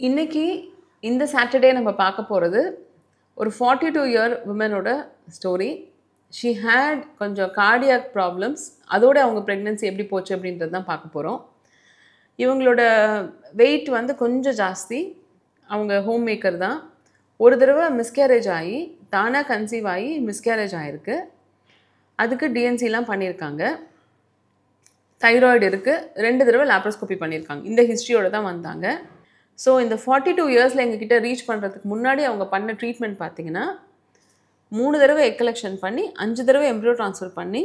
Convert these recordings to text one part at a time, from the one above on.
இன்னைக்கு இந்த சாட்டர்டே நம்ம பார்க்க போகிறது ஒரு 42 இயர் விமனோட ஸ்டோரி. ஷீ ஹேட் கொஞ்சம் கார்டியாக் ப்ராப்ளம்ஸ், அதோட அவங்க ப்ரெக்னென்சி எப்படி போச்சு அப்படின்றது தான் பார்க்க போகிறோம். இவங்களோட வெயிட் வந்து கொஞ்சம் ஜாஸ்தி. அவங்க ஹோம் மேக்கர் தான். ஒரு தடவை மிஸ்கேரேஜ் ஆகி தானாக கன்சீவ் ஆகி மிஸ்கேரேஜ் ஆகிருக்கு. அதுக்கு டிஎன்சிலாம் பண்ணியிருக்காங்க. தைராய்டு இருக்குது. 2 தடவை லாப்ரோஸ்கோபி பண்ணியிருக்காங்க. இந்த ஹிஸ்ட்ரியோடு தான் வந்தாங்க. ஸோ இந்த 42 இயர்ஸில் எங்ககிட்ட ரீச் பண்ணுறதுக்கு முன்னாடி அவங்க பண்ண ட்ரீட்மெண்ட் பார்த்திங்கன்னா 3 தடவை எக் கலெக்ஷன் பண்ணி 5 தடவை எம்ப்ரியோ ட்ரான்ஸ்ஃபர் பண்ணி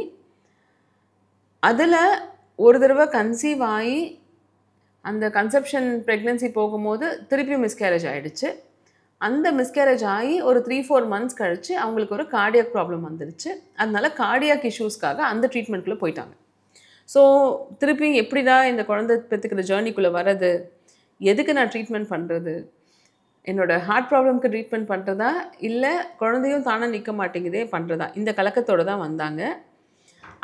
அதில் ஒரு தடவை கன்சீவ் ஆகி அந்த கன்செப்ஷன் ப்ரெக்னென்சி போகும்போது திருப்பி மிஸ்கேரேஜ் ஆகிடுச்சு. அந்த மிஸ்கேரேஜ் ஆகி ஒரு 3-4 மந்த்ஸ் கழித்து அவங்களுக்கு ஒரு கார்டியாக் ப்ராப்ளம் வந்துடுச்சு. அதனால கார்டியாக் இஷ்யூஸ்க்காக அந்த ட்ரீட்மெண்ட்குள்ளே போயிட்டாங்க. ஸோ திருப்பி எப்படிடா இந்த குழந்தை பெற்றுக்கிற ஜேர்னிக்குள்ளே வர்றது, எதுக்கு நான் ட்ரீட்மெண்ட் பண்ணுறது, என்னோடய ஹார்ட் ப்ராப்ளம்க்கு ட்ரீட்மெண்ட் பண்ணுறதா இல்லை குழந்தையும் தானே நிற்க மாட்டேங்குதே பண்ணுறதா, இந்த கலக்கத்தோடு தான் வந்தாங்க.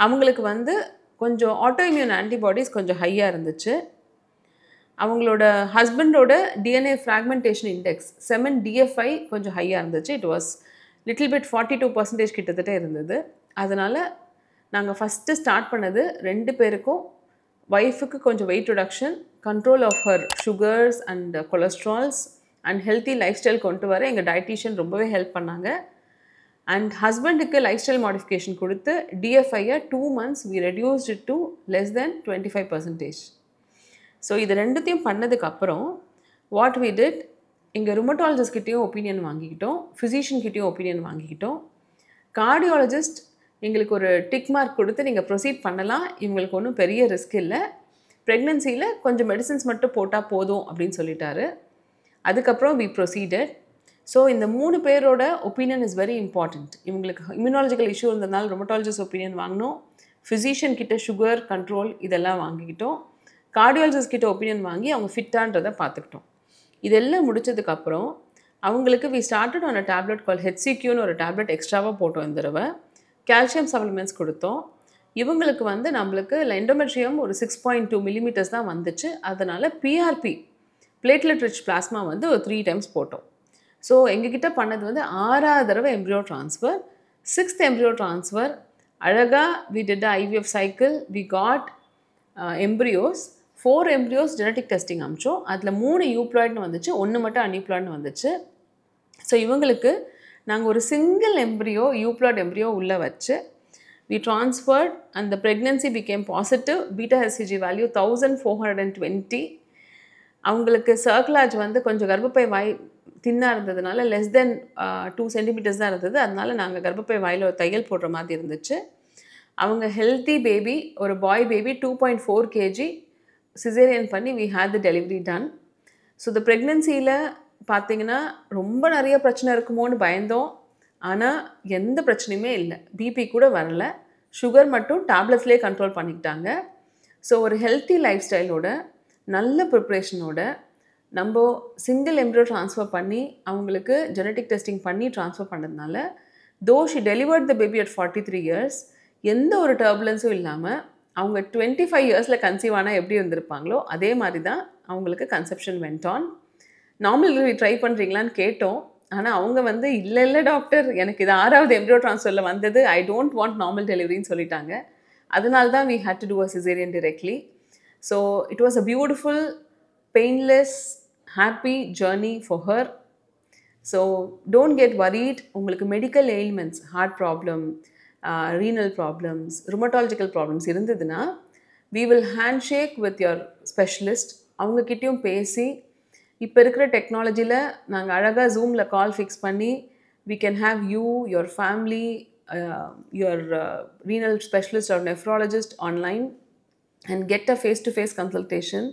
அவங்களுக்கு வந்து கொஞ்சம் ஆட்டோஇம்யூன் ஆன்டிபாடிஸ் கொஞ்சம் ஹையாக இருந்துச்சு. அவங்களோட ஹஸ்பண்டோட டிஎன்ஏ ஃப்ராக்மெண்டேஷன் இண்டெக்ஸ் 7 DFI கொஞ்சம் ஹையாக இருந்துச்சு. இட் வாஸ் லிட்டில் பிட் 42% கிட்டத்தட்ட இருந்தது. அதனால் நாங்கள் ஃபஸ்ட்டு ஸ்டார்ட் பண்ணது 2 பேருக்கும், ஒய்ஃபுக்கு கொஞ்சம் weight reduction, control of her sugars and cholesterols and healthy lifestyle கொண்டு வர எங்கள் டயட்டீஷியன் ரொம்பவே ஹெல்ப் பண்ணாங்க. அண்ட் ஹஸ்பண்டுக்கு லைஃப் ஸ்டைல் மாடிஃபிகேஷன் கொடுத்து டிஎஃப்ஐயை 2 months we reduced it to less than 25%. So இது ரெண்டுத்தையும் பண்ணதுக்கப்புறம் வாட் வி டிட், எங்கள் ருமட்டாலஜிஸ்ட்கிட்டையும் ஒப்பீனியன் வாங்கிக்கிட்டோம், ஃபிசிஷியன்கிட்டையும் ஒப்பீனியன் வாங்கிக்கிட்டோம். கார்டியாலஜிஸ்ட் எங்களுக்கு ஒரு டிக் மார்க் கொடுத்து நீங்கள் ப்ரொசீட் பண்ணலாம், இவங்களுக்கு ஒன்றும் பெரிய ரிஸ்க் இல்லை, ப்ரெக்னென்சியில் கொஞ்சம் மெடிசின்ஸ் மட்டும் போட்டால் போதும் அப்படின்னு சொல்லிட்டாரு. அதுக்கப்புறம் வி ப்ரொசீடட். ஸோ இந்த 3 பேரோட ஒப்பீனியன் இஸ் வெரி இம்பார்ட்டண்ட். இவங்களுக்கு இம்யூனாலஜிக்கல் இஷ்யூ இருந்ததுனால ருமட்டாலஜிஸ்ட் ஒப்பீனியன் வாங்கினோம், ஃபிசிஷியன் கிட்ட சுகர் கண்ட்ரோல் இதெல்லாம் வாங்கிக்கிட்டோம், கார்டியாலஜிஸ்ட் கிட்ட ஒப்பீனியன் வாங்கி அவங்க ஃபிட்டான்றதை பார்த்துக்கிட்டோம். இதெல்லாம் முடிச்சதுக்கப்புறம் அவங்களுக்கு we started on a tablet called HCQன்னு ஒரு டேப்லெட் எக்ஸ்ட்ராவாக போட்டோம். இந்த தடவை கால்சியம் சப்ளிமெண்ட்ஸ் கொடுத்தோம். இவங்களுக்கு வந்து நம்மளுக்கு எண்டோமெட்ரியம் ஒரு 6.2 millimeters தான் வந்துச்சு. அதனால் PRP பிளேட்லெட் ரிச் பிளாஸ்மா வந்து ஒரு 3 times போட்டோம். ஸோ எங்ககிட்ட பண்ணது வந்து 6வது தடவை embryo transfer, 6th embryo transfer. அழகாக we did IVF cycle, we got embryos, 4 embryos genetic testing அமிச்சோம். அதில் 3 யூப்ளாய்டுன்னு வந்துச்சு, 1 மட்டும் அன்யூப்ளாய்டுன்னு வந்துச்சு. ஸோ இவங்களுக்கு நாங்கள் ஒரு சிங்கிள் எம்ப்ரியோ யூப்ளாய்டு எம்ப்ரியோ உள்ளே வச்சு we transferred and the pregnancy became positive. Beta HCG value 1420. அவங்களுக்கு சர்க்குலாஜ் வந்து கொஞ்சம் கர்ப்பப்பை வாய் தின்னாக இருந்ததுனால லெஸ் தென் 2 centimeters தான் இருந்தது. அதனால நாங்கள் கர்ப்பப்பை வாயில் ஒரு தையல் போடுற மாதிரி இருந்துச்சு. அவங்க ஹெல்த்தி பேபி, ஒரு பாய் பேபி, 2.4 kg சிசேரியன் பண்ணி we had the delivery done. So இந்த ப்ரெக்னென்சியில் பார்த்திங்கன்னா ரொம்ப நிறைய பிரச்சனை இருக்குமோன்னு பயந்தோம். ஆனால் எந்த பிரச்சனையுமே இல்லை, பிபி கூட வரல, சுகர் மட்டும் டேப்லெட்ஸ்லேயே கண்ட்ரோல் பண்ணிக்கிட்டாங்க. ஸோ ஒரு ஹெல்த்தி லைஃப் ஸ்டைலோட நல்ல ப்ரிப்ரேஷனோட நம்ம சிங்கிள் எம்ப்ரியோ ட்ரான்ஸ்ஃபர் பண்ணி அவங்களுக்கு ஜெனட்டிக் டெஸ்டிங் பண்ணி ட்ரான்ஸ்ஃபர் பண்ணதுனால தோ she delivered the baby at 43 years எந்த ஒரு டர்புலன்ஸும் இல்லாமல் அவங்க 25 yearsல கன்சீவ் ஆனால் எப்படி இருந்திருப்பாங்களோ அதே மாதிரி தான் அவங்களுக்கு conception went on. Normal delivery try பண்ணுறீங்களான்னு கேட்டோம். ஆனால் அவங்க வந்து இல்லை டாக்டர், எனக்கு இது 6வது எம்ப்ரியோ ட்ரான்ஸ்ஃபரில் வந்தது, ஐ டோன்ட் வாண்ட் நார்மல் டெலிவரின்னு சொல்லிட்டாங்க. அதனால தான் we had to do a caesarean directly. So it was a beautiful painless happy journey for her. So don't get worried. உங்களுக்கு medical ailments, heart problem, renal problems, rheumatological problems இருந்ததுன்னா we will handshake with your specialist. அவங்க கிட்டயும் பேசி இப்போ இருக்கிற டெக்னாலஜியில் நாங்கள் அழகாக ஜூமில் கால் ஃபிக்ஸ் பண்ணி we can have you, your family, your renal specialist or nephrologist online and get a face-to-face consultation.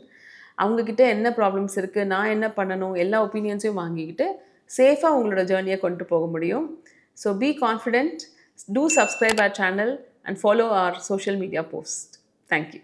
அவங்கக்கிட்ட என்ன ப்ராப்ளம்ஸ் இருக்குது, நான் என்ன பண்ணணும், எல்லா ஒப்பீனியன்ஸையும் வாங்கிக்கிட்டு சேஃபாக உங்களோட ஜேர்னியை கொண்டு போக முடியும். So be confident, two subscribe our channel and follow our social media posts. Thank you.